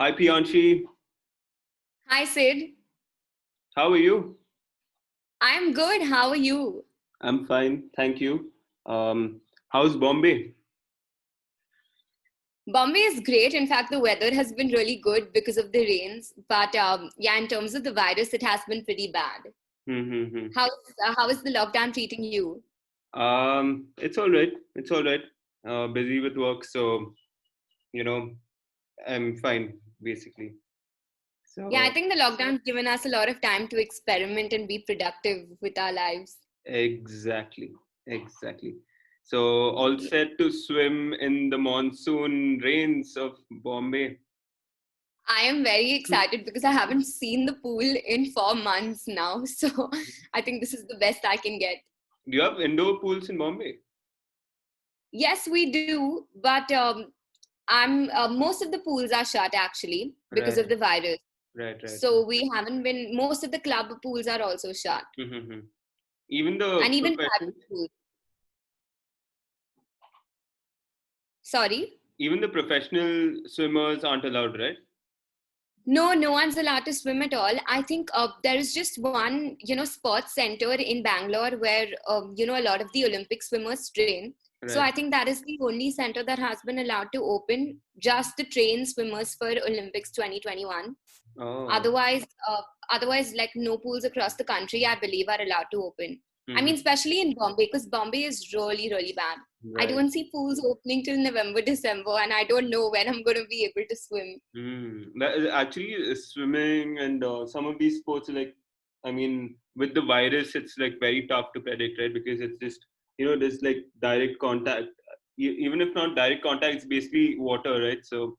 Hi, Pianchi. Hi, Sid. How are you? I'm good. How are you? I'm fine, thank you. How's Bombay? Bombay is great. In fact, the weather has been really good because of the rains. But yeah, in terms of the virus, it has been pretty bad. Mm-hmm. How is the lockdown treating you? It's all right. It's all right. Busy with work, so you know, I'm fine basically. Yeah, I So think the lockdown's given us a lot of time to experiment and be productive with our lives. exactly, exactly. So all set to swim in the monsoon rains of Bombay. I am very excited because I haven't seen the pool in 4 months now. So I think this is the best I can get. Do you have indoor pools in Bombay? Yes, we do, but I'm most of the pools are shut actually because Right, of the virus. right, right. So we haven't been. Most of the club pools are also shut, Mm-hmm. Even and the even professionals. private pools. Sorry, Even the professional swimmers aren't allowed, right? no, no one's allowed to swim at all. I think there is just one, sports center in Bangalore where a lot of the Olympic swimmers train. So Right. I think that is the only center that has been allowed to open just to train swimmers for Olympics 2021. Oh. Otherwise, uh, otherwise, like no pools across the country, I believe, are allowed to open. I Hmm. mean, especially in Bombay, because Bombay is really, really bad. I Right. don't see pools opening till November, December, and I don't know when I'm going to be able to swim. Actually, swimming and some of these sports, are like, I mean, with the virus, it's like very tough to predict, right? Because it's just, there's like direct contact. Even if not direct contact, it's basically water, right? So,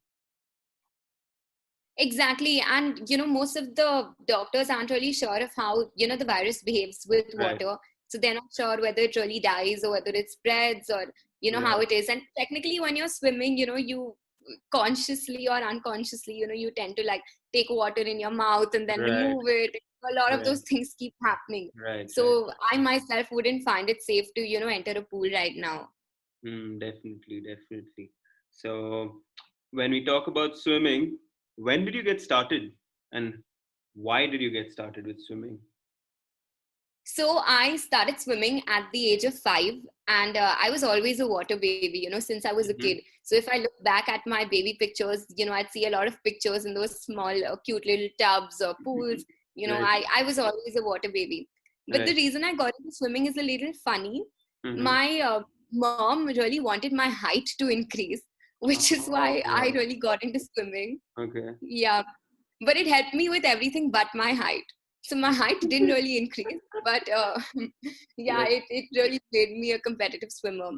Exactly. And, most of the doctors aren't really sure of how, the virus behaves with right, water. So they're not sure whether it really dies or whether it spreads or, how right, it is. And technically, when you're swimming, you consciously or unconsciously, you tend to like take water in your mouth and then right, remove it. A lot of right, those things keep happening. right, right. So I myself wouldn't find it safe to, enter a pool right now. Definitely, definitely. So, when we talk about swimming, when did you get started, and why did you get started with swimming? So I started swimming at the age of 5, and I was always a water baby, since I was a kid. Hmm. So if I look back at my baby pictures, I'd see a lot of pictures in those small, cute little tubs or pools. Right, I was always a water baby. But the right. reason I got into swimming is a little funny. Mm-hmm. My mom really wanted my height to increase, which is why I Oh, really got into swimming. okay. Yeah, but it helped me with everything but my height. So my height didn't really increase, but yeah, Right, it really made me a competitive swimmer.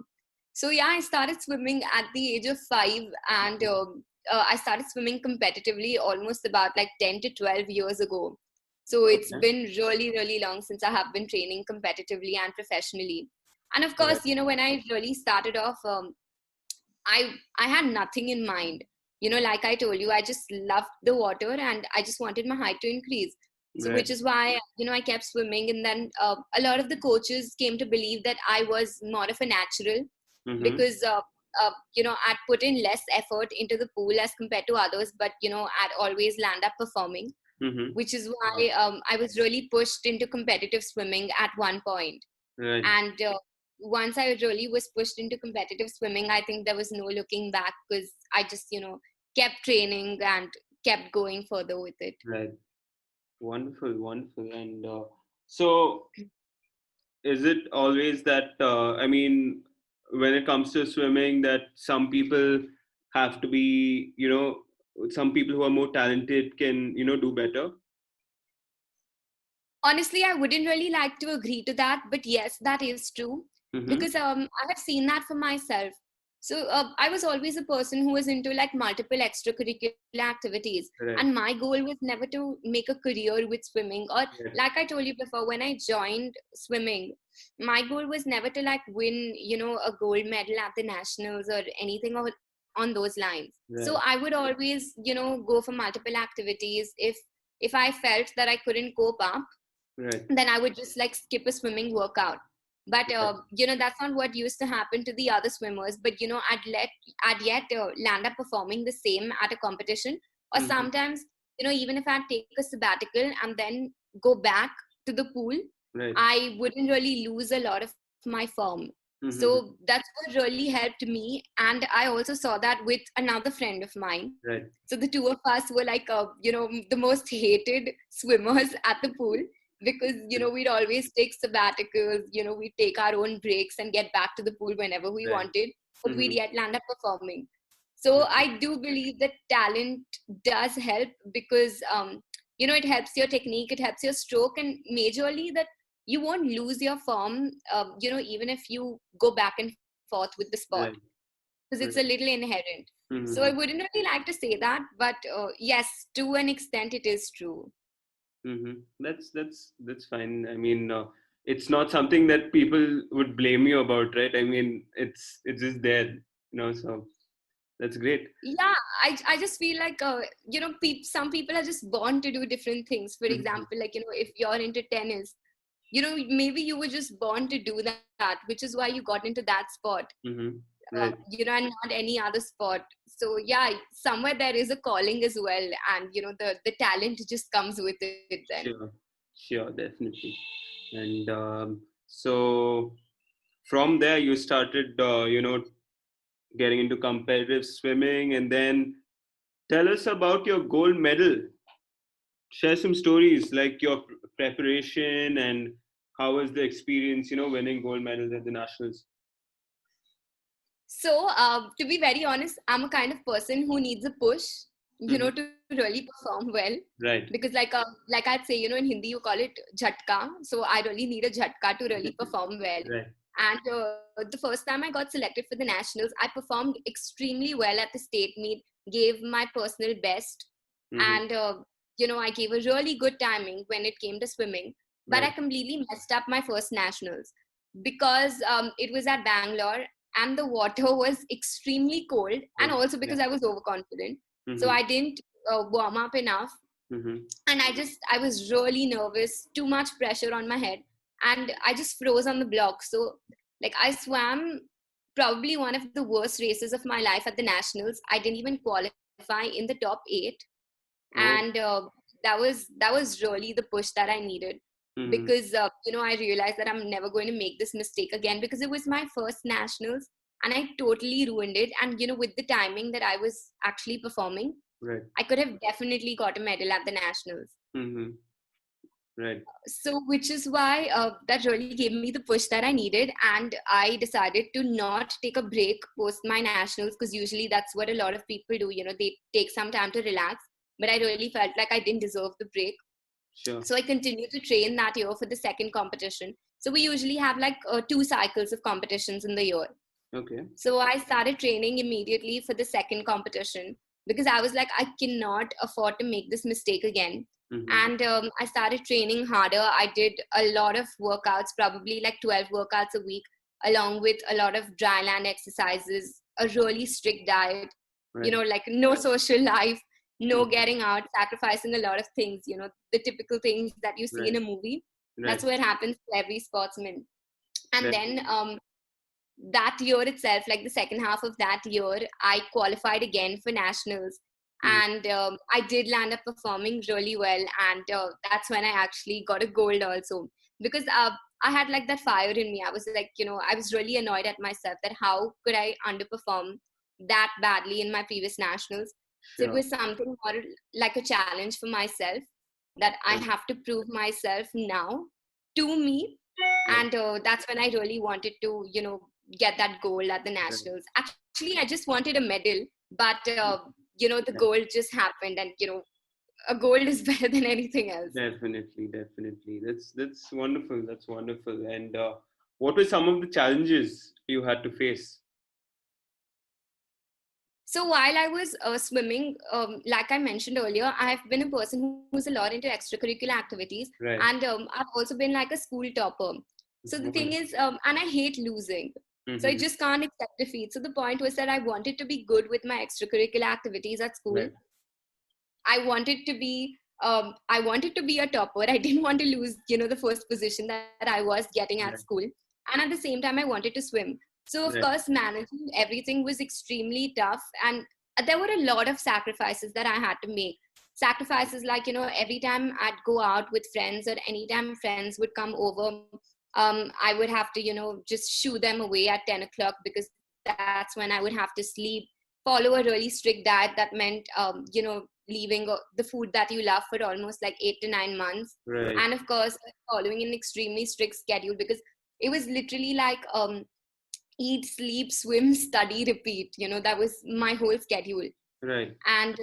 So yeah, I started swimming at the age of 5, and I started swimming competitively almost about like 10 to 12 years ago. So it's okay. been really, really long since I have been training competitively and professionally. And of Right, course, when I really started off, I had nothing in mind. Like I told you, I just loved the water and I just wanted my height to increase. So right. which is why I kept swimming, and then a lot of the coaches came to believe that I was more of a natural Mm-hmm. because I'd put in less effort into the pool as compared to others, but I'd always land up performing, Mm-hmm. which is why I was really pushed into competitive swimming at one point. Right. And once I really was pushed into competitive swimming, I think there was no looking back because I just, kept training and kept going further with it. Right. Wonderful, wonderful. And so, is it always that, I mean, when it comes to swimming, that some people have to be, some people who are more talented can, do better? Honestly, I wouldn't really like to agree to that, but yes, that is true Mm-hmm. because I have seen that for myself. So I was always a person who was into like multiple extracurricular activities, and Right. my goal was never to make a career with swimming. Or Right. like I told you before, when I joined swimming, my goal was never to like win, a gold medal at the nationals or anything on those lines. So Right. I would always, go for multiple activities if I felt that I couldn't cope up, Right. then I would just like skip a swimming workout. But Right. that's not what used to happen to the other swimmers. But I'd yet land up performing the same at a competition. Or sometimes, even if I take a sabbatical and then go back to the pool, Right. I wouldn't really lose a lot of my form. So that's what really helped me. And I also saw that with another friend of mine. Right. So the two of us were like, the most hated swimmers at the pool, because, we'd always take sabbaticals, we'd take our own breaks and get back to the pool whenever we Right. wanted, but we'd yet land up performing. So I do believe that talent does help, because, it helps your technique, it helps your stroke, and majorly that you won't lose your form, even if you go back and forth with the sport, Right. because it's a little inherent. So I wouldn't really like to say that, but yes, to an extent, it is true. That's fine. I mean, it's not something that people would blame you about, right? I mean, it's just there, So that's great. Yeah, I just feel like some people are just born to do different things. For example, like if you're into tennis, maybe you were just born to do that, which is why you got into that sport. Right. And not any other sport. So yeah, somewhere there is a calling as well, and the talent just comes with it then. Sure, definitely. And so from there, you started, getting into competitive swimming, and then tell us about your gold medal. Share some stories like your preparation and how was the experience, winning gold medals at the nationals. So to be very honest, I'm a kind of person who needs a push, to really perform well. Right. Because like I'd say, in Hindi you call it jhatka. So I really need a jhatka to really perform well. Right. And the first time I got selected for the nationals, I performed extremely well at the state meet, gave my personal best, and I gave a really good timing when it came to swimming. But I completely messed up my first nationals, because it was at Bangalore and the water was extremely cold, and also because I was overconfident. So I didn't warm up enough, and I was really nervous, too much pressure on my head, and I just froze on the block. So like I swam probably one of the worst races of my life at the nationals. I didn't even qualify in the top 8, and that was really the push that I needed, because I realized that I'm never going to make this mistake again, because it was my first nationals and I totally ruined it. And with the timing that I was actually performing, right, I could have definitely got a medal at the nationals. Right. So which is why that really gave me the push that I needed, and I decided to not take a break post my nationals, because usually that's what a lot of people do, they take some time to relax, but I really felt like I didn't deserve the break. Sure. So I continued to train that year for the second competition. So we usually have like 2 cycles of competitions in the year. Okay. So I started training immediately for the second competition, because I was like, I cannot afford to make this mistake again. And I started training harder. I did a lot of workouts, probably like 12 workouts a week, along with a lot of dry land exercises, a really strict diet, right, like no social life, no getting out, sacrificing a lot of things, the typical things that you see right, in a movie. right. That's what happens to every sportsman. And Right. then that year itself, like the second half of that year, I qualified again for nationals. And I did land up performing really well. And that's when I actually got a gold also. Because I had like that fire in me. I was like, I was really annoyed at myself that how could I underperform that badly in my previous nationals. So it Sure. was something more like a challenge for myself, that I Right. have to prove myself now to me. And that's when I really wanted to, get that gold at the nationals. Actually, I just wanted a medal, but the gold just happened, and a gold is better than anything else. Definitely. That's wonderful. That's wonderful. And what were some of the challenges you had to face? So while I was swimming, like I mentioned earlier, I have been a person who's a lot into extracurricular activities, Right. and I've also been like a school topper. So the thing is, and I hate losing. So I just can't accept defeat. So the point was that I wanted to be good with my extracurricular activities at school. Right. I wanted to be a topper. I didn't want to lose, the first position that I was getting at school. And at the same time, I wanted to swim. So of course, managing everything was extremely tough. And there were a lot of sacrifices that I had to make. Sacrifices like, every time I'd go out with friends or anytime friends would come over, I would have to, just shoo them away at 10 o'clock because that's when I would have to sleep, follow a really strict diet that meant, leaving the food that you love for almost like 8 to 9 months. Right. And of course, following an extremely strict schedule because it was literally like, eat, sleep, swim, study, repeat. That was my whole schedule. Right. And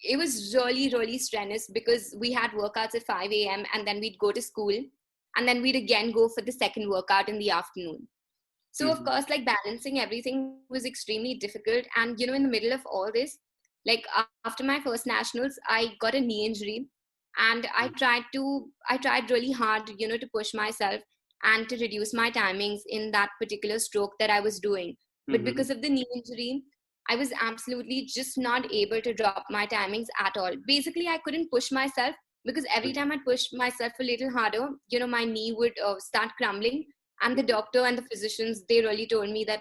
it was really, really strenuous because we had workouts at 5 a.m. and then we'd go to school and then we'd again go for the second workout in the afternoon. So, of course, like balancing everything was extremely difficult. And, in the middle of all this, like after my first nationals, I got a knee injury and I tried really hard, to push myself and to reduce my timings in that particular stroke that I was doing. But because of the knee injury, I was absolutely just not able to drop my timings at all. Basically, I couldn't push myself because every time I pushed myself a little harder, my knee would start crumbling. And the doctor and the physicians, they really told me that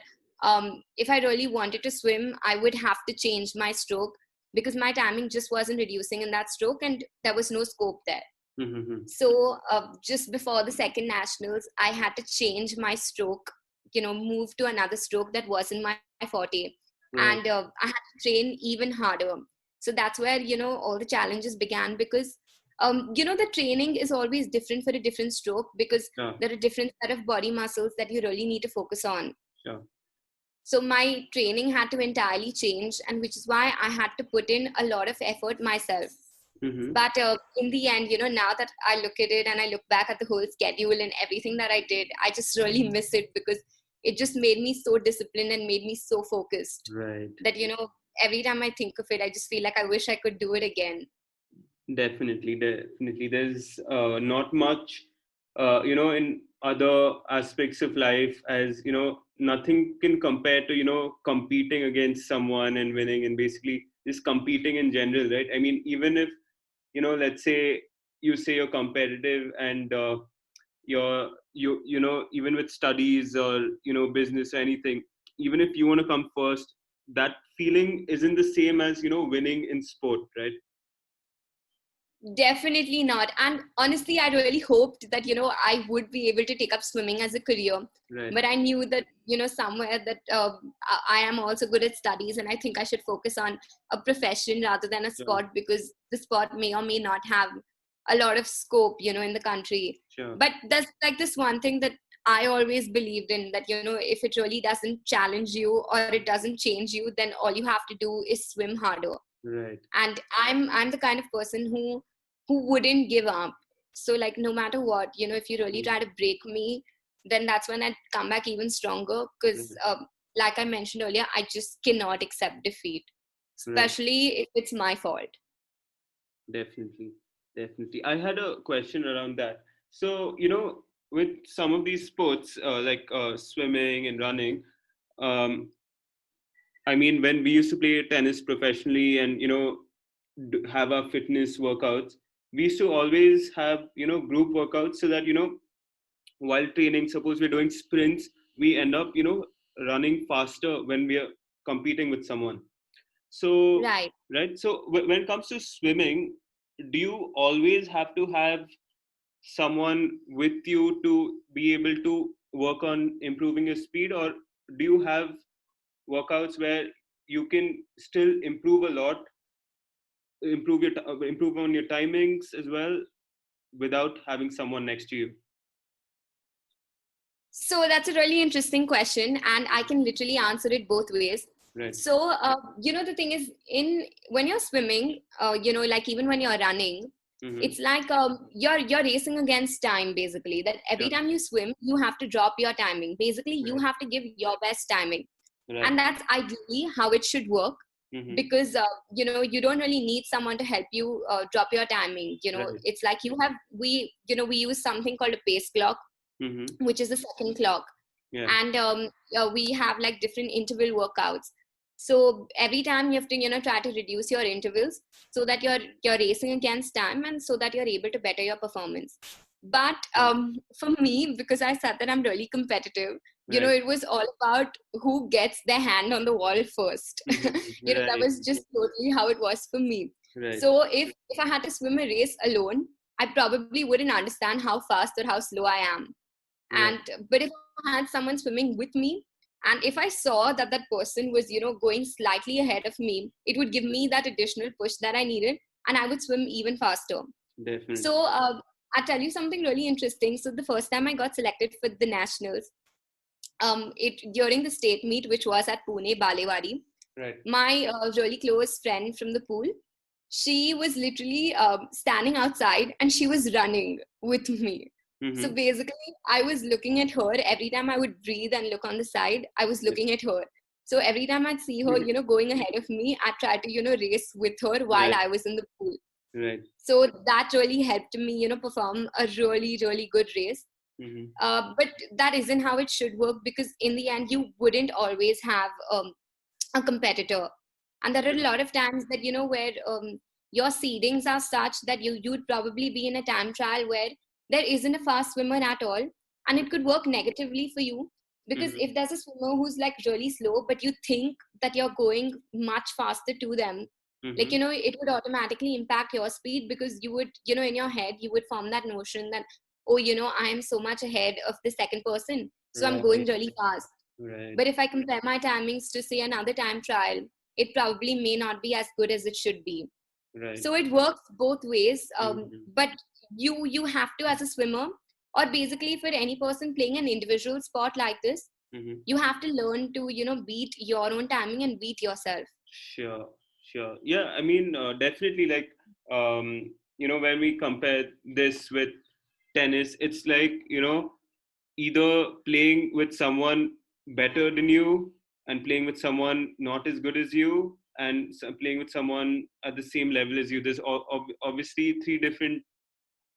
if I really wanted to swim, I would have to change my stroke because my timing just wasn't reducing in that stroke and there was no scope there. So just before the second nationals, I had to change my stroke, move to another stroke that wasn't my forte. Right. And I had to train even harder. So that's where, all the challenges began because, the training is always different for a different stroke because there are different set of body muscles that you really need to focus on. Sure. So my training had to entirely change, and which is why I had to put in a lot of effort myself. But in the end, now that I look at it and I look back at the whole schedule and everything that I did, I just really miss it because it just made me so disciplined and made me so focused. Right. That, every time I think of it, I just feel like I wish I could do it again. Definitely. There's not much, in other aspects of life as, nothing can compare to, competing against someone and winning and basically just competing in general, right? I mean, even if, let's say you're competitive and even with studies or, business or anything, even if you want to come first, that feeling isn't the same as, winning in sport, right? Definitely not. And honestly, I really hoped that, I would be able to take up swimming as a career. Right. But I knew that, somewhere that I am also good at studies and I think I should focus on a profession rather than a sport because the sport may or may not have a lot of scope, in the country. Sure. But there's like this one thing that I always believed in that, if it really doesn't challenge you or it doesn't change you, then all you have to do is swim harder. Right. And I'm the kind of person who wouldn't give up. So like no matter what, if you really try to break me, then that's when I'd come back even stronger because like I mentioned earlier, I just cannot accept defeat, especially if it's my fault. Definitely. I had a question around that. So, with some of these sports like swimming and running, I mean, when we used to play tennis professionally and, have our fitness workouts, we used to always have, group workouts so that, while training, suppose we're doing sprints, we end up, running faster when we are competing with someone. So, right. So when it comes to swimming, do you always have to have someone with you to be able to work on improving your speed, or do you have workouts where you can still improve a lot, improve on your timings as well without having someone next to you? So that's a really interesting question and I can literally answer it both ways. Right. So the thing is, when you're swimming, like even when you're running, it's like you're racing against time basically, that every time you swim you have to drop your timing. Basically you have to give your best timing. Right. And that's ideally how it should work. Because you don't really need someone to help you drop your timing. Right. It's like we use something called a pace clock, which is the second clock. Yeah. And we have like different interval workouts. So every time you have to try to reduce your intervals so that you're racing against time and so that you're able to better your performance. But for me, because I said that I'm really competitive, Right. it was all about who gets their hand on the wall first. That Right. was just totally how it was for me. Right. So if I had to swim a race alone, I probably wouldn't understand how fast or how slow I am. Right. And but if I had someone swimming with me, and if I saw that that person was going slightly ahead of me, it would give me that additional push that I needed, and I would swim even faster. Definitely. So I'll tell you something really interesting. So the first time I got selected for the nationals, it during the state meet, which was at Pune Balewadi, Right. my really close friend from the pool, she was literally standing outside and she was running with me. So Mm-hmm. basically, I was looking at her every time I would breathe and look on the side. I was Right. looking at her. So every time I'd see her, going ahead of me, I'd try to, race with her while Right. I was in the pool. Right. So that really helped me, perform a really, really good race. Mm-hmm. But that isn't how it should work, because in the end, you wouldn't always have a competitor. And there are a lot of times that where your seedings are such that you'd probably be in a time trial where there isn't a fast swimmer at all, and it could work negatively for you, because Mm-hmm. if there's a swimmer who's like really slow but you think that you're going much faster to them, like Mm-hmm. it would automatically impact your speed, because you would in your head you would form that notion that, oh, I am so much ahead of the second person, so I'm going Right. really fast. Right. But if I compare my timings to, say, another time trial, it probably may not be as good as it should be. Right. So it works both ways. Mm-hmm. But you have to, as a swimmer, or basically for any person playing an individual sport like this, Mm-hmm. you have to learn to beat your own timing and beat yourself. Sure. Sure. Yeah. I mean, definitely. Like, when we compare this with tennis, it's like, either playing with someone better than you and playing with someone not as good as you and playing with someone at the same level as you. There's obviously three different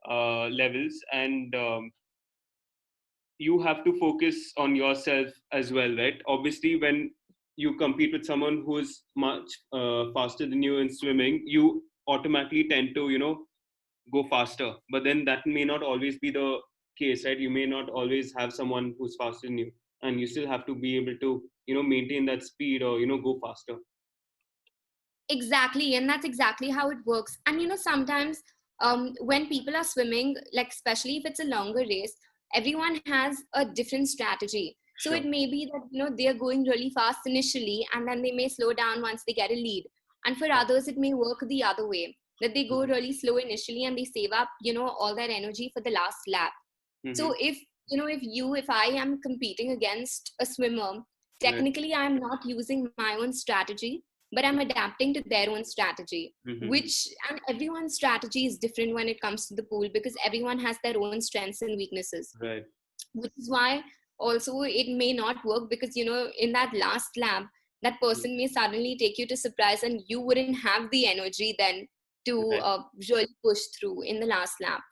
levels, and you have to focus on yourself as well, right? Obviously, when you compete with someone who's much faster than you in swimming, you automatically tend to go faster, but then that may not always be the case, right? You may not always have someone who's faster than you, and you still have to be able to maintain that speed or go faster. Exactly, and that's exactly how it works. And sometimes when people are swimming, like especially if it's a longer race, everyone has a different strategy. So Sure. it may be that they are going really fast initially, and then they may slow down once they get a lead. And for others, it may work the other way, that they go Mm-hmm. really slow initially and they save up all their energy for the last lap. Mm-hmm. So if I am competing against a swimmer, Right. technically I'm not using my own strategy, but I'm adapting to their own strategy. Mm-hmm. Which, and everyone's strategy is different when it comes to the pool, because everyone has their own strengths and weaknesses. Right. Which is why also it may not work, because in that last lap, that person may suddenly take you to surprise, and you wouldn't have the energy then to Right. really push through in the last lap.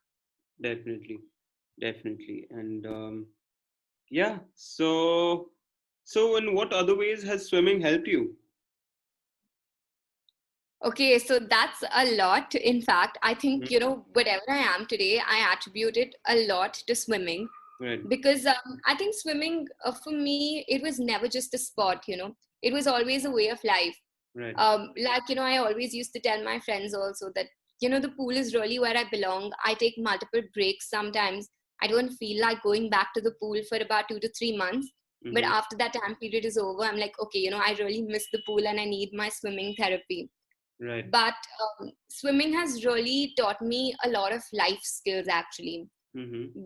Definitely. Definitely. And yeah, so in what other ways has swimming helped you? Okay, so that's a lot. In fact, I think, Mhm. whatever I am today, I attribute it a lot to swimming, Right. because I think swimming, for me, it was never just a sport, it was always a way of life. Right. Like, I always used to tell my friends also that, the pool is really where I belong. I take multiple breaks sometimes. I don't feel like going back to the pool for about 2 to 3 months. But Mm-hmm. after that time period is over, I'm like, okay, I really miss the pool and I need my swimming therapy. Right. But swimming has really taught me a lot of life skills, actually. Mm-hmm.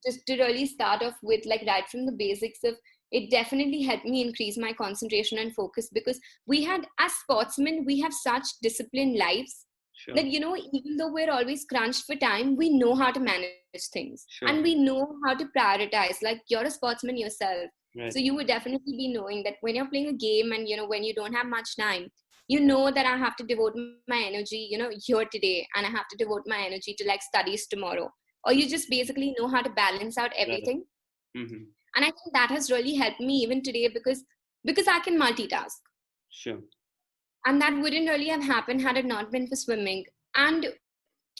Just to really start off with, like right from the basics of, it definitely helped me increase my concentration and focus, because we had, as sportsmen, we have such disciplined lives Sure. that even though we're always crunched for time, we know how to manage things, Sure. and we know how to prioritize. Like, you're a sportsman yourself, so Right. you would definitely be knowing that when you're playing a game, and when you don't have much time, that I have to devote my energy here today, and I have to devote my energy to like studies tomorrow, or you just basically know how to balance out Right. everything. Mm-hmm. And I think that has really helped me even today, because I can multitask, Sure. and that wouldn't really have happened had it not been for swimming. And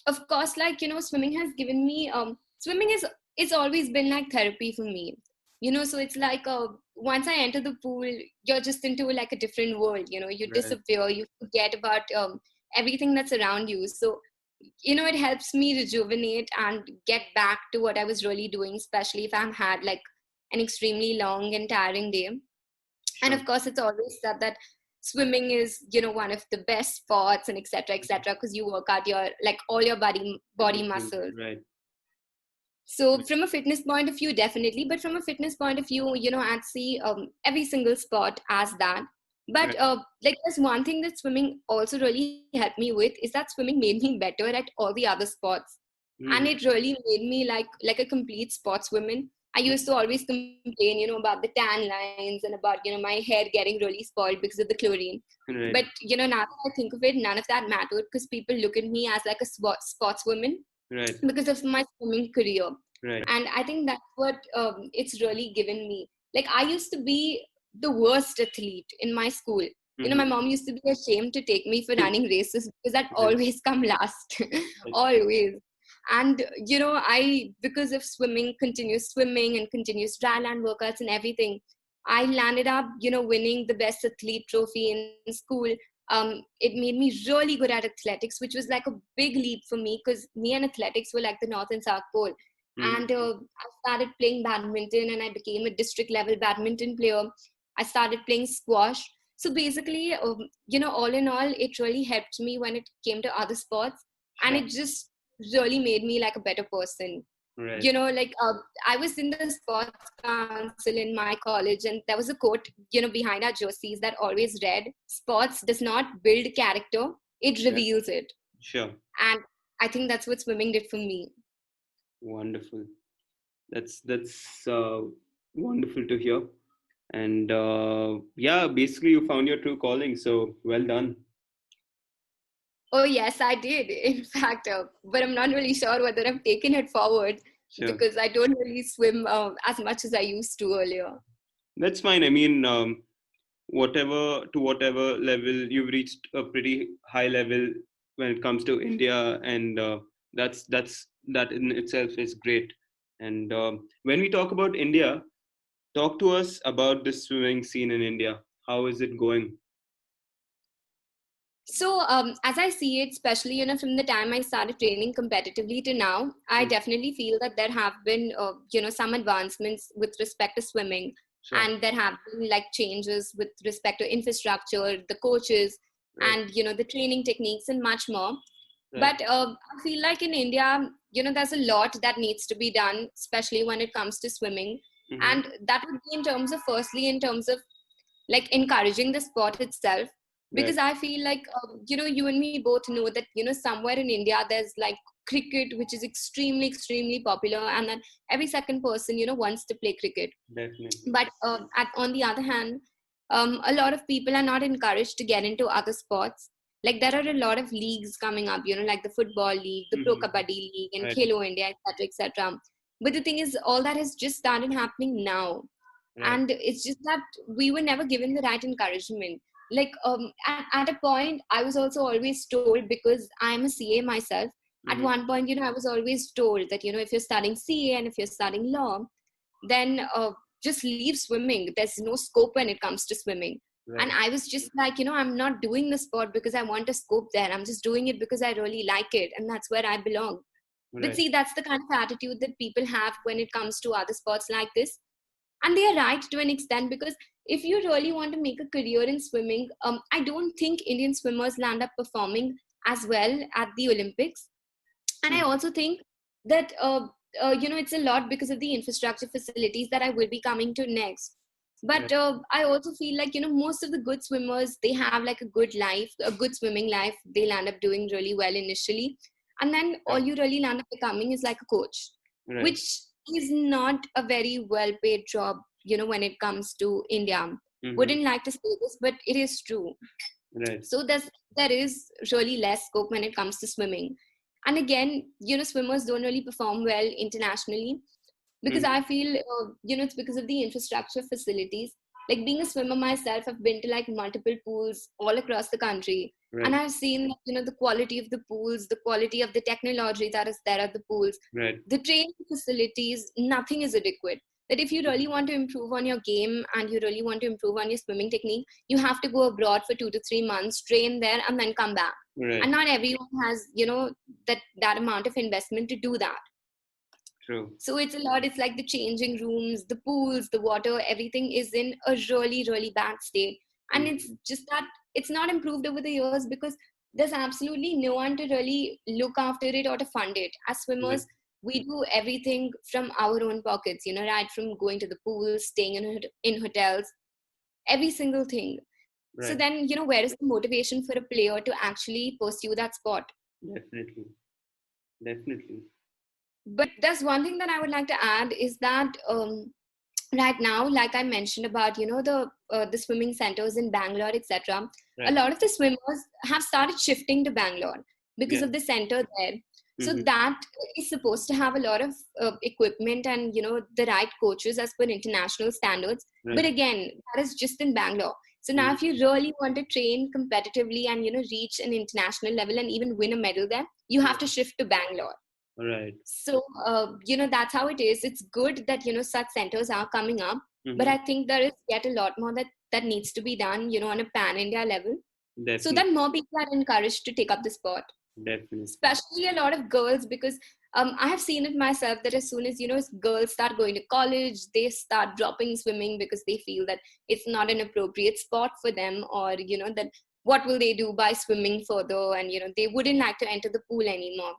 of course, like swimming has given me swimming is it's always been like therapy for me. So it's like once I enter the pool, you're just into like a different world. You Right. disappear, you forget about everything that's around you. So it helps me rejuvenate and get back to what I was really doing, especially if I've had like an extremely long and tiring day. And Sure. of course, it's always said that swimming is one of the best sports, and etc., because you work out your like all your body Everything. muscles. Right. So from a fitness point of view, definitely. But from a fitness point of view, I'd see every single sport as that. But Right. like there's one thing that swimming also really helped me with is that swimming made me better at all the other sports, and Mm. it really made me like a complete sportswoman. I used to always complain, about the tan lines and about my hair getting really spoiled because of the chlorine. Right. But now that I think of it, none of that mattered because people look at me as like a sportswoman Right. because of my swimming career. Right. And I think that's what it's really given me. Like I used to be the worst athlete in my school. My Mm-hmm. mom used to be ashamed to take me for running races because I'd Right. always come last. Right. Always. And I, because of swimming, continuous swimming and continuous dry land workouts and everything, I landed up winning the best athlete trophy in school. It made me really good at athletics, which was like a big leap for me because me and athletics were like the North and South Pole. And Mm-hmm. I started playing badminton and I became a district level badminton player. I started playing squash. So basically, all in all, it really helped me when it came to other sports. And Sure. it just really made me like a better person. Right. Like I was in the sports council in my college, and there was a quote, behind our jerseys that always read, "Sports does not build character, it Yeah. reveals it." Sure. And I think that's what swimming did for me. Wonderful. That's wonderful to hear. And yeah, basically you found your true calling. So well done. Oh, yes, I did. In fact, but I'm not really sure whether I've taken it forward Sure. because I don't really swim as much as I used to earlier. That's fine. I mean, whatever level you've reached a pretty high level when it comes to India, and that in itself is great. And when we talk about India, talk to us about the swimming scene in India. How is it going? So, as I see it, especially from the time I started training competitively to now, I Mm. definitely feel that there have been some advancements with respect to swimming, Sure. and there have been like changes with respect to infrastructure, the coaches, Right. and the training techniques and much more. Right. But I feel like in India, there's a lot that needs to be done, especially when it comes to swimming, Mm-hmm. and that would be in terms of firstly in terms of like encouraging the sport itself, Right. because I feel like you and me both know that somewhere in India there's like cricket, which is extremely popular, and then every second person wants to play cricket. Definitely. But on the other hand, a lot of people are not encouraged to get into other sports. Like there are a lot of leagues coming up, like the football league, the Pro Mm-hmm. Kabaddi League, and Right. Khelo India, etc., etc. But the thing is, all that has just started happening now, Right. and it's just that we were never given the right encouragement. Like at a point, I was also always told, because I'm a CA myself. At Mm-hmm. one point, I was always told that if you're studying CA and if you're studying law, then just leave swimming. There's no scope when it comes to swimming. And Right. I was just like, I'm not doing the sport because I want a scope there. I'm just doing it because I really like it, and that's where I belong. But Right. see, that's the kind of attitude that people have when it comes to other sports like this. And they are right to an extent, because if you really want to make a career in swimming, I don't think Indian swimmers land up performing as well at the Olympics. And I Mm. also think that it's a lot because of the infrastructure facilities that I will be coming to next. But Right. I also feel like most of the good swimmers, they have like a good life, a good swimming life. They land up doing really well initially, and then all Sure. you really land up becoming is like a coach, Right. which is not a very well paid job, when it comes to India. Mm-hmm. Wouldn't like to say this, but it is true. Right. So there is really less scope when it comes to swimming. And again, swimmers don't really perform well internationally, because Mm-hmm. I feel it's because of the infrastructure facilities. Like being a swimmer myself, I've been to like multiple pools all across the country, and Right. I've seen the quality of the pools, the quality of the technology that is there at the pools, Right. the training facilities. Nothing is adequate. that if you really want to improve on your game and you really want to improve on your swimming technique, you have to go abroad for 2 to 3 months, train there, and then come back. Right. And not everyone has, that amount of investment to do that. True. So it's a lot. It's like the changing rooms, the pools, the water, everything is in a really, really bad state. And it's just that it's not improved over the years because there's absolutely no one to really look after it or to fund it. As swimmers, we do everything from our own pockets, right from going to the pool, staying in hotels, every single thing. Right. So then, where is the motivation for a player to actually pursue that sport? Definitely. But there's one thing that I would like to add is that right now, like I mentioned about, the swimming centers in Bangalore, etc. Right. A lot of the swimmers have started shifting to Bangalore because of the center there. So that is supposed to have a lot of equipment and, the right coaches as per international standards. Right. But again, that is just in Bangalore. So now if you really want to train competitively and, reach an international level and even win a medal there, you have to shift to Bangalore. Right. So, that's how it is. It's good that, such centers are coming up, but I think there is yet a lot more that needs to be done, on a pan-India level. Definitely. So that more people are encouraged to take up the sport. Definitely. Especially a lot of girls, because I have seen it myself that as soon as, girls start going to college, they start dropping swimming because they feel that it's not an appropriate sport for them, or, that what will they do by swimming further, and, they wouldn't like to enter the pool anymore.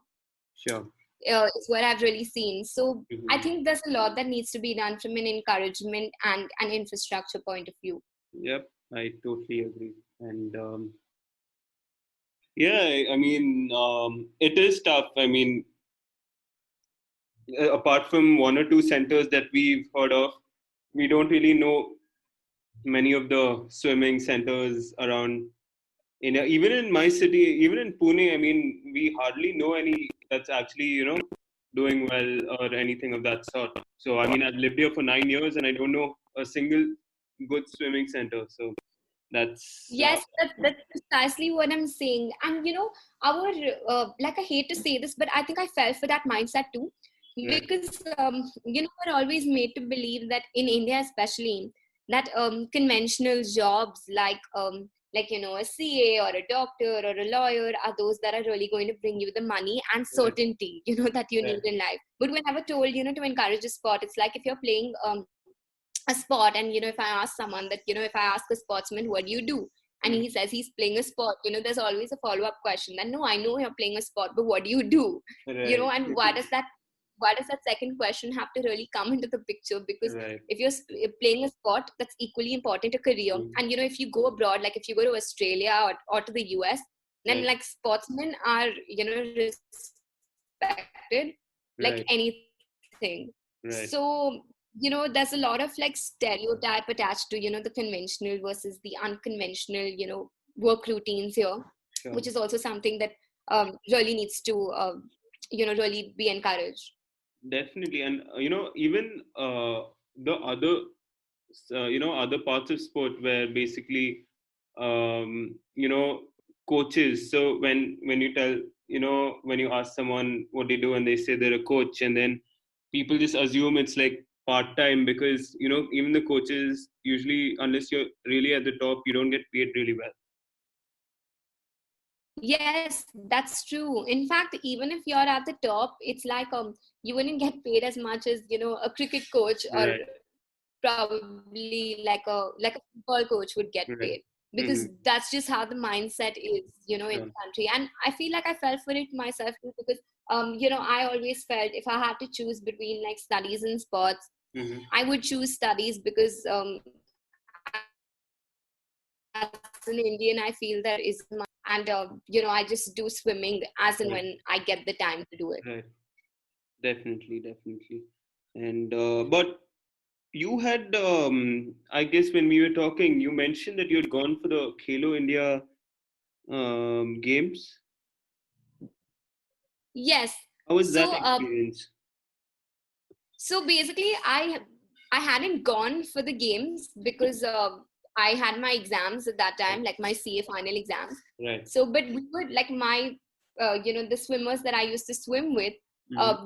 Sure. Is what I've really seen. So I think there's a lot that needs to be done from an encouragement and an infrastructure point of view. Yep, I totally agree. And I mean, it is tough. I mean, apart from one or two centers that we've heard of, we don't really know many of the swimming centers around. Even in my city, even in Pune, I mean, we hardly know any that's actually, doing well or anything of that sort. So, I mean, I've lived here for 9 years and I don't know a single good swimming center. So that's... Yes, that's precisely what I'm saying. And, our, like, I hate to say this, but I think I fell for that mindset too. Because, we're always made to believe that in India, especially, that conventional jobs like a CA or a doctor or a lawyer are those that are really going to bring you the money and certainty, that you need in life. But we're never told, to encourage a sport. It's like if you're playing a sport, and, if I ask someone that, if I ask a sportsman, what do you do? And he says he's playing a sport, there's always a follow-up question that, no, I know you're playing a sport, but what do you do? And why does that second question have to really come into the picture? Because if you're playing a sport, that's equally important to career. And, if you go abroad, like if you go to Australia or to the US, then like sportsmen are, respected like anything. So, there's a lot of like stereotype attached to, the conventional versus the unconventional, work routines here, which is also something that really needs to, really be encouraged. Definitely. And, even the other, other parts of sport where basically, coaches. So when you tell, when you ask someone what they do and they say they're a coach, and then people just assume it's like part-time because, even the coaches usually, unless you're really at the top, you don't get paid really well. Yes, that's true. In fact, even if you're at the top, it's like you wouldn't get paid as much as, a cricket coach or probably like a football coach would get paid, because that's just how the mindset is, in the country. And I feel like I fell for it myself too, because I always felt if I had to choose between like studies and sports, I would choose studies, because as an Indian, I feel that is my, and I just do swimming as and when I get the time to do it. Right. Definitely. And but you had, I guess when we were talking, you mentioned that you had gone for the Khelo India games. Yes. How was that experience? So basically, I hadn't gone for the games because I had my exams at that time, like my CA final exams. Right. So, but we would like my, the swimmers that I used to swim with,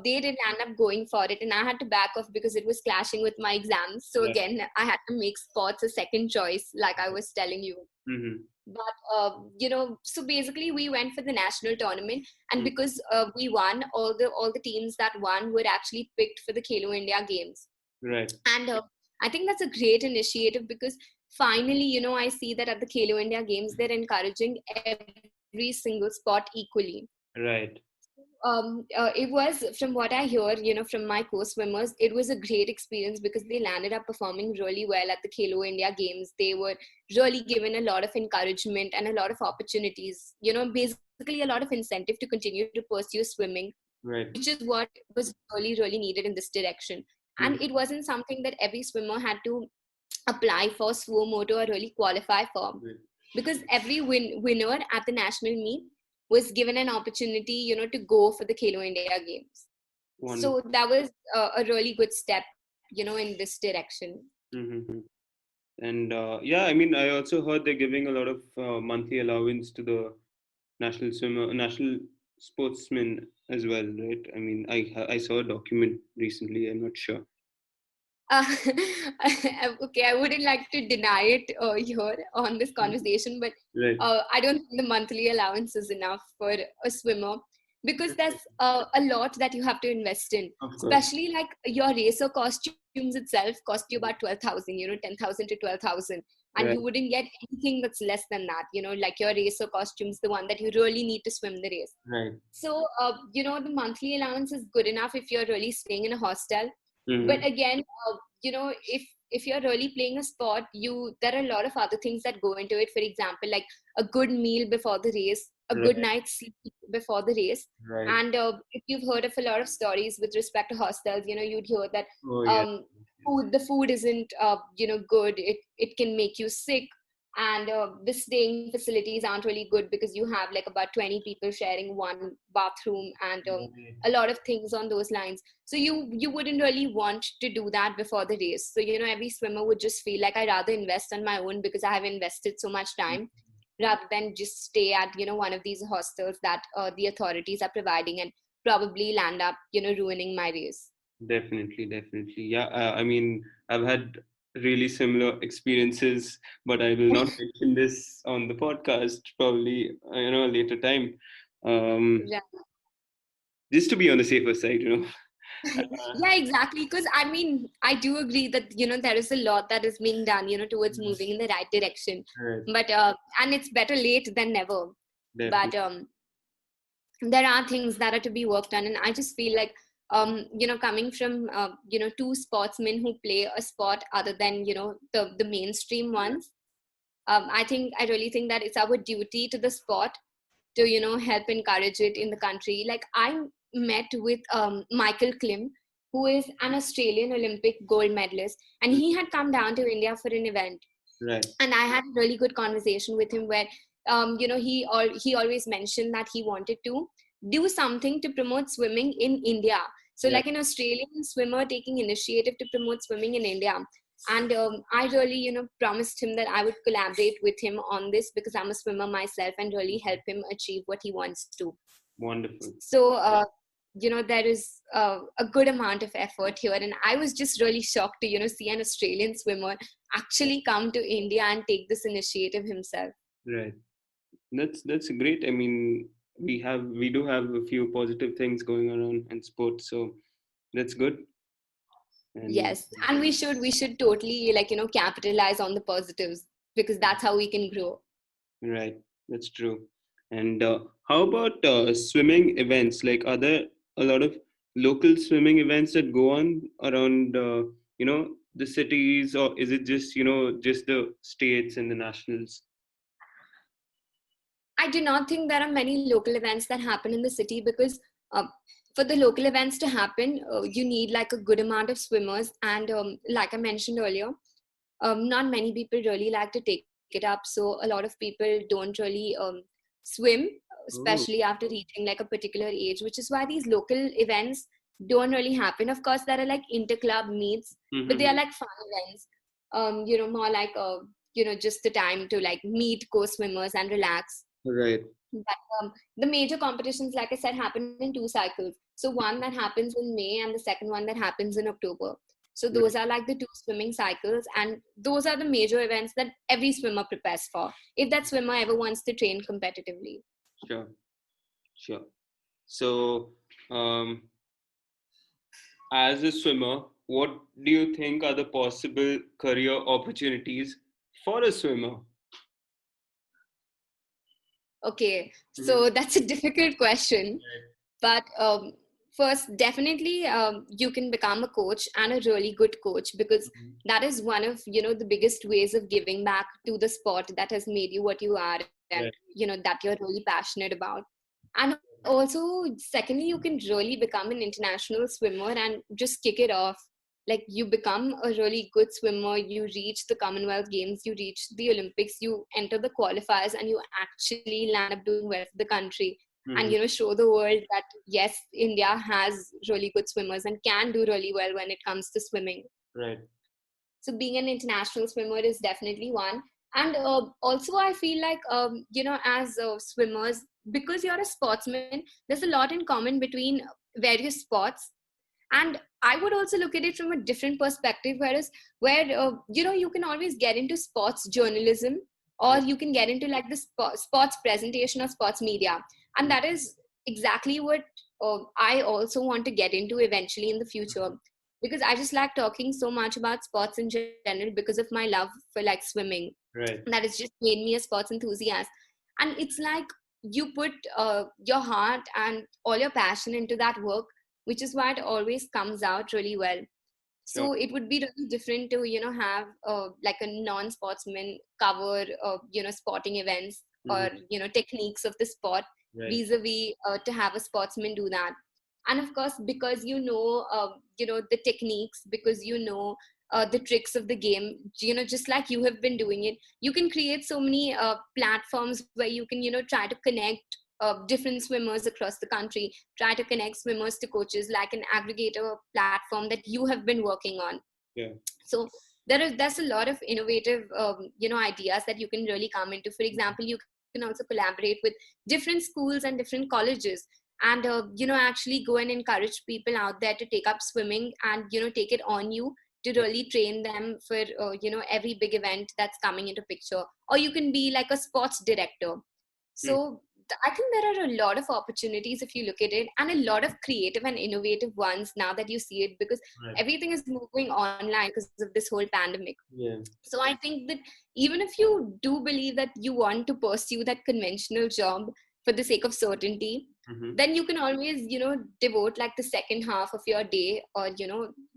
They didn't end up going for it, and I had to back off because it was clashing with my exams. So Right. again, I had to make sports a second choice, like I was telling you. Mm-hmm. But so basically we went for the national tournament, and Mm. because we won, all the teams that won were actually picked for the Khelo India games. Right. And I think that's a great initiative, because finally, I see that at the Khelo India games they're encouraging every single sport equally. Right. It was, from what I hear, from my co-swimmers, it was a great experience because they landed up performing really well at the Khelo India games. They were really given a lot of encouragement and a lot of opportunities, basically a lot of incentive to continue to pursue swimming, Right. which is what was really, really needed in this direction. And Mm-hmm. it wasn't something that every swimmer had to apply for, swim moto, or really qualify for, Right. because every winner at the national meet was given an opportunity, to go for the Khelo India games. So Wonderful. that was a really good step, in this direction. Mm-hmm. And yeah, I mean, I also heard they're giving a lot of monthly allowance to the national sportsmen as well, right? I mean, I saw a document recently. I'm not sure. Uh, okay, I wouldn't like to deny it here on this conversation, but Right. I don't think the monthly allowance is enough for a swimmer, because there's a lot that you have to invest in, Of course. especially like your racer costumes itself cost you about 12,000, 10,000 to 12,000, and Right. you wouldn't get anything that's less than that, like your racer costumes, the one that you really need to swim the race. Right. So, the monthly allowance is good enough if you're really staying in a hostel. But Mm-hmm. again, if you're really playing a sport, there are a lot of other things that go into it. For example, like a good meal before the race, a good Right. night's sleep before the race. Right. And if you've heard of a lot of stories with respect to hostels, you'd hear that Oh yeah. the food isn't good. It can make you sick, and the staying facilities aren't really good because you have like about 20 people sharing one bathroom, and Right. a lot of things on those lines. So you wouldn't really want to do that before the race. So every swimmer would just feel like, I rather invest on my own because I have invested so much time, rather than just stay at one of these hostels that the authorities are providing, and probably land up ruining my race. Definitely, definitely. Yeah, I mean, I've had really similar experiences, but I will not mention this on the podcast, probably, a later time. Um, just to be on the safer side, Yeah, exactly, because I mean, I do agree that there is a lot that is being done towards Mhm. moving in the right direction, Right, but and it's better late than never. But definitely. there are things that are to be worked on, and I just feel like coming from two sportsmen who play a sport other than the mainstream ones, I really think that it's our duty to the sport to help encourage it in the country. Like, I met with Michael Klim, who is an Australian Olympic gold medalist, and Mm. he had come down to India for an event, Right, and I had a really good conversation with him where he always mentioned that he wanted to do something to promote swimming in India. So right, like an Australian swimmer taking initiative to promote swimming in India. And I really promised him that I would collaborate with him on this, because I'm a swimmer myself, and really help him achieve what he wants to. wonderful. So there is a good amount of effort here, and I was just really shocked to see an Australian swimmer actually come to India and take this initiative himself. Right. That's great. I mean, we do have a few positive things going on in sports, so that's good. And Yes, and we should totally, like, capitalize on the positives, because that's how we can grow. right, that's true. And how about swimming events? Like, are there a lot of local swimming events that go on around, the cities, or is it just, just the states and the nationals? I do not think there are many local events that happen in the city, because uh, for the local events to happen, you need like a good amount of swimmers, and like I mentioned earlier, not many people really like to take it up. So a lot of people don't really swim, Oh, especially after reaching like a particular age, which is why these local events don't really happen. Of course, there are like inter-club meets, but they are mm-hmm. like fun events. More like just the time to like meet co-swimmers and relax. Right. But the major competitions, like I said, happen in two cycles. So one that happens in May and the second one that happens in October. So Right. those are like the two swimming cycles, and those are the major events that every swimmer prepares for, if that swimmer ever wants to train competitively. Sure, sure. So, as a swimmer, what do you think are the possible career opportunities for a swimmer? Okay, Mhm. so that's a difficult question. But first, definitely, you can become a coach and a really good coach, because Mhm. that is one of the biggest ways of giving back to the sport that has made you what you are, and Right. that you're really passionate about. And also, secondly, you can really become an international swimmer and just kick it off. Like, you become a really good swimmer, you reach the Commonwealth Games, you reach the Olympics, you enter the qualifiers, and you actually land up doing well for the country, and Mhm. show the world that yes, India has really good swimmers and can do really well when it comes to swimming. Right. So being an international swimmer is definitely one. And also, I feel like as swimmers, because you're a sportsman, there's a lot in common between various sports. And I would also look at it from a different perspective, whereas where you can always get into sports journalism, or Right. you can get into like the sports presentation or sports media. And that is exactly what I also want to get into eventually in the future, because I just like talking so much about sports in general because of my love for like swimming. Right. That has just made me a sports enthusiast. And it's like you put your heart and all your passion into that work, which is why it always comes out really well. Sure. So it would be really different to have like a non-sportsman cover sporting events, Mhm. or techniques of the sport, Right. vis-a-vis to have a sportsman do that. And of course, because the techniques, because the tricks of the game, just like you have been doing it, you can create so many platforms where you can try to connect different swimmers across the country, try to connect swimmers to coaches, like an aggregator platform that you have been working on. Yeah. So there's a lot of innovative ideas that you can really come into. For example, you can also collaborate with different schools and different colleges, and actually go and encourage people out there to take up swimming, and take it on you to Right. really train them for every big event that's coming into picture. Or you can be like a sports director. Mm. So I think there are a lot of opportunities if you look at it, and a lot of creative and innovative ones now that you see it, because Right. everything is moving online because of this whole pandemic. Yeah. So I think that even if you do believe that you want to pursue that conventional job for the sake of certainty, Mhm. then you can always devote like the second half of your day, or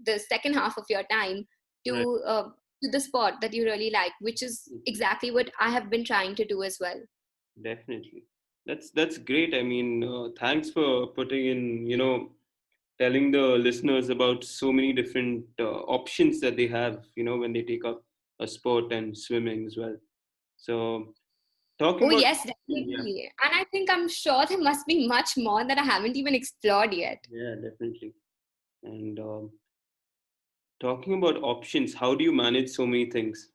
the second half of your time Right. to the sport that you really like, which is exactly what I have been trying to do as well. Definitely. That's great. I mean, thanks for putting in, telling the listeners about so many different options that they have, when they take up a sport and swimming as well. So, talking Oh about, yes, yeah, definitely. And I think I'm sure there must be much more that I haven't even explored yet. yeah, definitely. And talking about options, how do you manage so many things?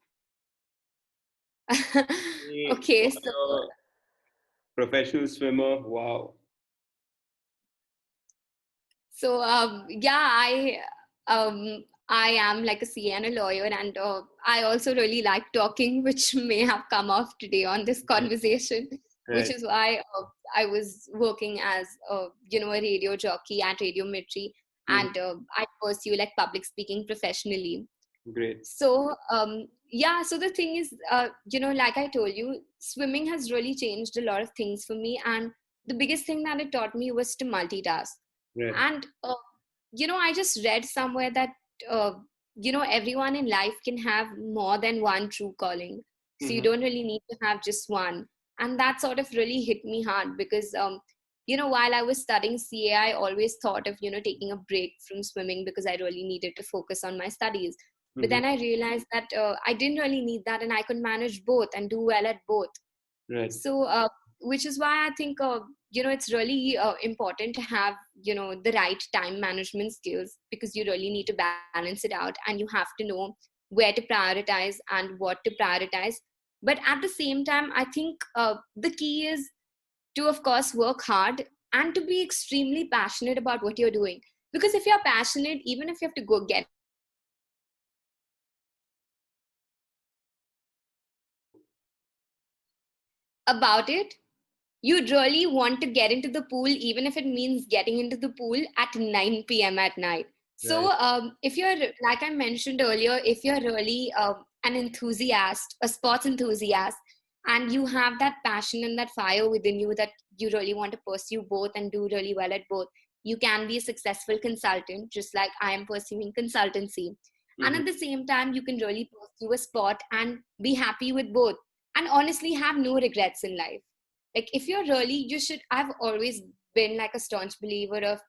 Okay, For so a professional swimmer, wow. yeah, I am like a CA and a lawyer, and I also really like talking, which may have come off today on this Right. conversation, which Right. is why I was working as a radio jockey at Radio Mirchi, Mhm. and I pursue like public speaking professionally. Great. So yeah, so the thing is, like I told you, swimming has really changed a lot of things for me, and the biggest thing that it taught me was to multitask. Right. And I just read somewhere that uh, everyone in life can have more than one true calling, so you Mhm. don't really need to have just one. And that sort of really hit me hard, because while I was studying CA, I always thought of taking a break from swimming because I really needed to focus on my studies. But Mhm. then I realized that I didn't really need that, and I could manage both and do well at both. Right. So which is why I think it's really important to have the right time management skills, because you really need to balance it out, and you have to know where to prioritize and what to prioritize. But at the same time, I think the key is to, of course, work hard and to be extremely passionate about what you're doing. Because if you're passionate, even if you have to go get about it, you'd really want to get into the pool, even if it means getting into the pool at 9 p.m. at night. Right. So, if you're, like I mentioned earlier, if you're really an enthusiast, a sports enthusiast, and you have that passion and that fire within you that you really want to pursue both and do really well at both, you can be a successful consultant, just like I am pursuing consultancy. And Mm-hmm. at the same time, you can really pursue a sport and be happy with both, and honestly have no regrets in life. Like if you're really, you should, I've always been like a staunch believer of,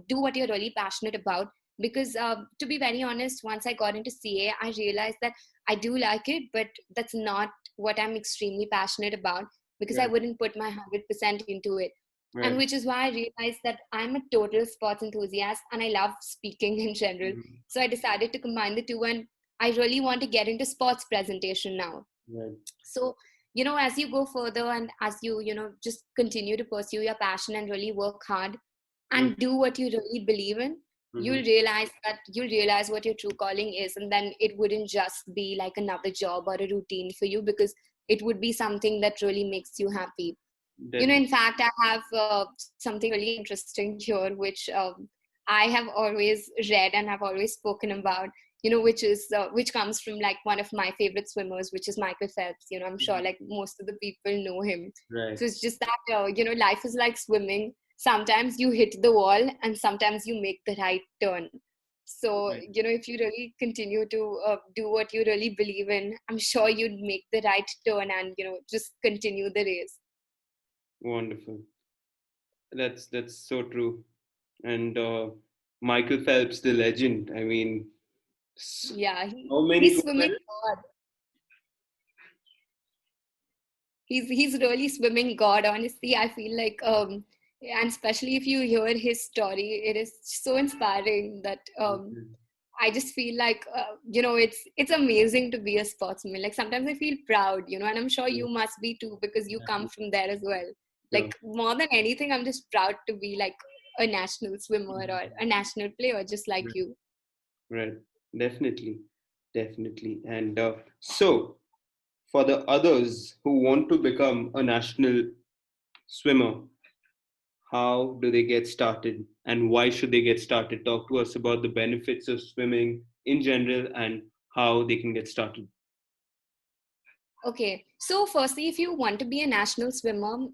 do what you're really passionate about. Because to be very honest, once I got into CA, I realized that I do like it, but that's not what I'm extremely passionate about, because I Right. wouldn't put my 100% into it. And Right. which is why I realized that I'm a total sports enthusiast and I love speaking in general. Mhm. So I decided to combine the two, and I really want to get into sports presentation now. Right. So, as you go further and as you, just continue to pursue your passion and really work hard and do what you really believe in, Mm-hmm. you'll realize what your true calling is. And then it wouldn't just be like another job or a routine for you, because it would be something that really makes you happy. Definitely. In fact, I have something really interesting here, which I have always read and have always spoken about, which comes from like one of my favorite swimmers, which is Michael Phelps. I'm sure Mhm. like most of the people know him. Right. So it's just that, life is like swimming. Sometimes you hit the wall and sometimes you make the right turn. So, Right. if you really continue to do what you really believe in, I'm sure you'd make the right turn and, just continue the race. Wonderful. That's so true. And Michael Phelps, the legend. I mean, s- Yeah, how many he's gold swimming medals? god. He's really swimming god. Honestly, I feel like and especially if you hear his story, it is so inspiring that I just feel like it's amazing to be a sportsman. Like sometimes I feel proud, and I'm sure Yeah. you must be too, because you come Definitely. from there as well. Sure. Like more than anything, I'm just proud to be like a national swimmer or a national player, just like Right. you. Right. Definitely. Definitely. And so, for the others who want to become a national swimmer, how do they get started and why should they get started? Talk to us about the benefits of swimming in general and how they can get started. Okay, so firstly, if you want to be a national swimmer,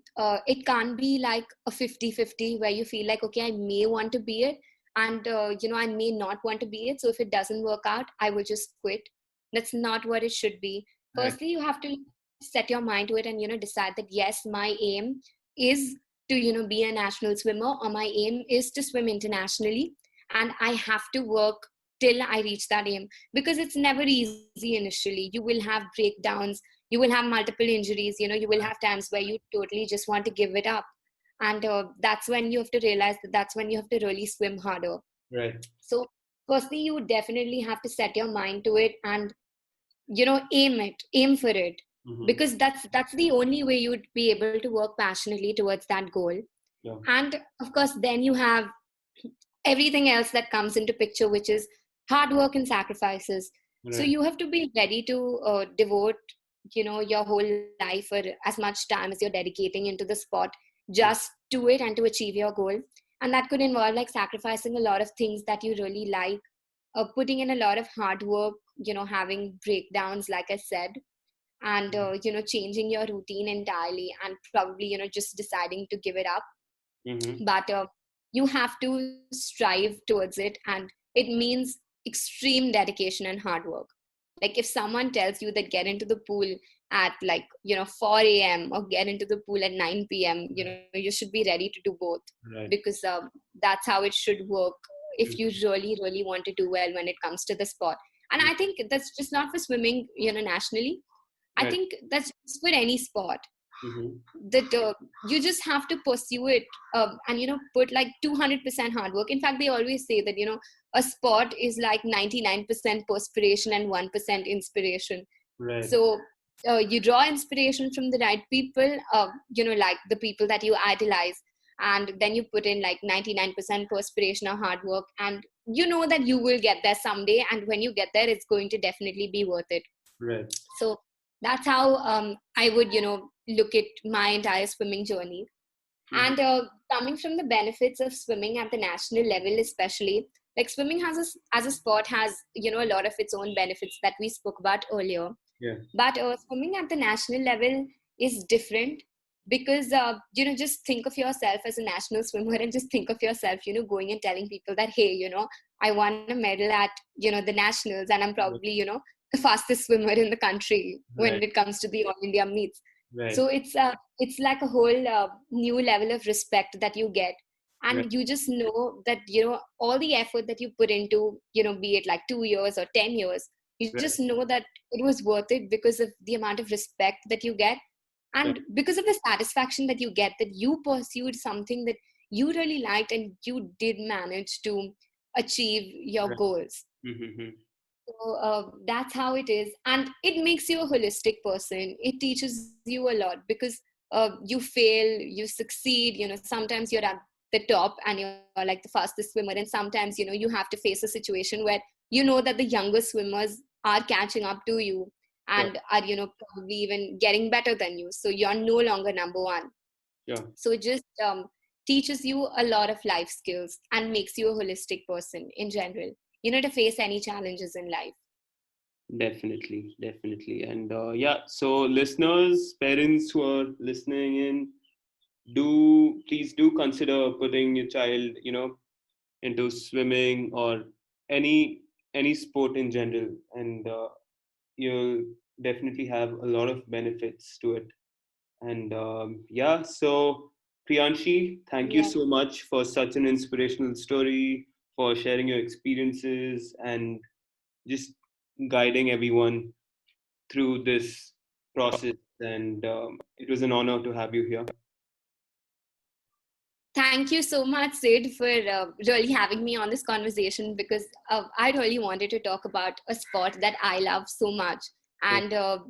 it can't be like a 50-50 where you feel like, okay, I may want to be it and, I may not want to be it. So if it doesn't work out, I will just quit. That's not what it should be. Right. Firstly, you have to set your mind to it and, decide that, yes, my aim is to, be a national swimmer, or my aim is to swim internationally. And I have to work till I reach that aim, because it's never easy initially. You will have breakdowns, you will have multiple injuries, you will have times where you totally just want to give it up. And that's when you have to realize that that's when you have to really swim harder. Right. So firstly, you definitely have to set your mind to it and, aim for it, Mm-hmm. because that's the only way you'd be able to work passionately towards that goal. Yeah. And of course, then you have everything else that comes into picture, which is hard work and sacrifices. So Right. you have to be ready to devote your whole life, or as much time as you're dedicating into the sport, just to it and to achieve your goal. And that could involve like sacrificing a lot of things that you really like, putting in a lot of hard work, having breakdowns, like I said, and changing your routine entirely, and probably just deciding to give it up. Mm-hmm. But you have to strive towards it, and it means extreme dedication and hard work. Like if someone tells you that get into the pool at like 4 a.m. or get into the pool at 9 p.m., you should be ready to do both, Right. because that's how it should work if you really really want to do well when it comes to the sport. And I think that's just not for swimming nationally. I Right. think that's just for any sport, Mm-hmm. that you just have to pursue it, and put like 200% hard work. In fact, they always say that a sport is like 99% perspiration and 1% inspiration. Right. So you draw inspiration from the right people, like the people that you idolize, and then you put in like 99% perspiration or hard work, and you know that you will get there someday, and when you get there, it's going to definitely be worth it. Right. So that's how I would, look at my entire swimming journey. And coming from the benefits of swimming at the national level, especially, like swimming as a sport has, a lot of its own benefits that we spoke about earlier. Yeah. But swimming at the national level is different because, just think of yourself as a national swimmer, and just think of yourself, going and telling people that, hey, I won a medal at, the nationals, and I'm probably, the fastest swimmer in the country when Right. it comes to the All India meets. Right. So it's like a whole new level of respect that you get, Right. and you just know that all the effort that you put into, be it like 2 years or 10 years, you Right. just know that it was worth it because of the amount of respect that you get, Right. and because of the satisfaction that you get that you pursued something that you really liked and you did manage to achieve your Right. goals. Mm-hmm. So that's how it is, and it makes you a holistic person. It teaches you a lot because you fail, you succeed. Sometimes you're at the top and you're like the fastest swimmer, and sometimes you have to face a situation where that the younger swimmers are catching up to you Yeah. and are probably even getting better than you. So you're no longer number one. Yeah. So it just teaches you a lot of life skills and makes you a holistic person in general, to face any challenges in life. Definitely, definitely. And yeah, so listeners, parents who are listening in, please do consider putting your child, into swimming or any any sport in general, and you'll definitely have a lot of benefits to it. And yeah, so Priyanshi, thank you Yeah. so much for such an inspirational story, for sharing your experiences and just guiding everyone through this process. And it was an honor to have you here. Thank you so much, Sid, for really having me on this conversation because I really wanted to talk about a sport that I love so much. Yeah. And, I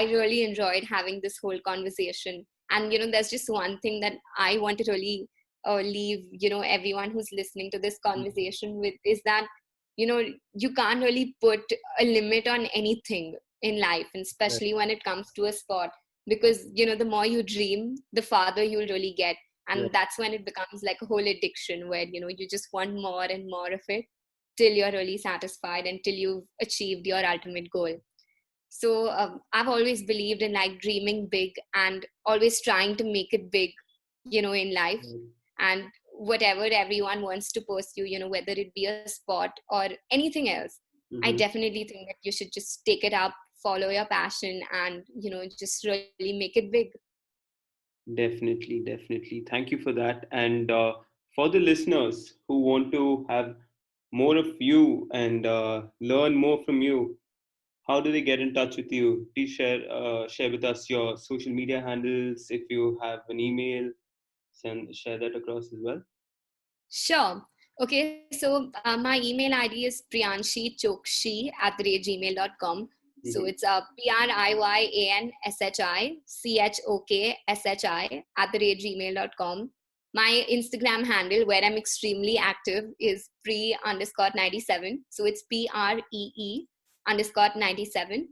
really enjoyed having this whole conversation. And, there's just one thing that I want to really leave, everyone who's listening to this conversation with is that, you can't really put a limit on anything in life, and Right. especially when it comes to a sport, because, the more you dream, the farther you'll really get, and Right. that's when it becomes like a whole addiction where you just want more and more of it till you're really satisfied, until you've achieved your ultimate goal. So I've always believed in like dreaming big and always trying to make it big, in life. Right. And whatever everyone wants to pursue, whether it be a sport or anything else, I Mhm. definitely think that you should just take it up, follow your passion, and just really make it big. Definitely, definitely. Thank you for that. And for the listeners who want to have more of you and learn more from you, how do they get in touch with you? Please share with us your social media handles. If you have an email, share that across as well. Sure. Okay, so my email ID is priyanshi@gmail.com. So Mm-hmm. it's priyanshitchokshi@gmail.com. My Instagram handle, where I'm extremely active, is pre_97. So it's PREE_97. Great.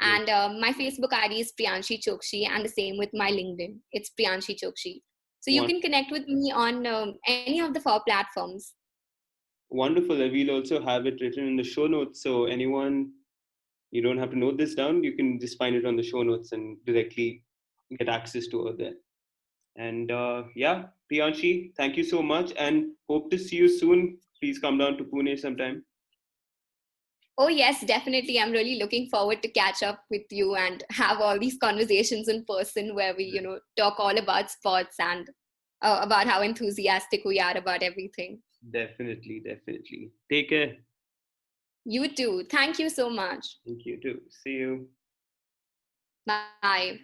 And my Facebook ID is Priyanshi Chokshi, and the same with my LinkedIn. It's Priyanshi Chokshi. So you Won- can connect with me on any of the 4 platforms. Wonderful. We'll also have it written in the show notes. So anyone, you don't have to note this down. You can just find it on the show notes and directly get access to it there. And yeah, Priyanshi, thank you so much and hope to see you soon. Please come down to Pune sometime. Oh, yes, definitely. I'm really looking forward to catch up with you and have all these conversations in person where we, talk all about sports and about how enthusiastic we are about everything. Definitely, definitely. Take care. You too. Thank you so much. Thank you too. See you. Bye.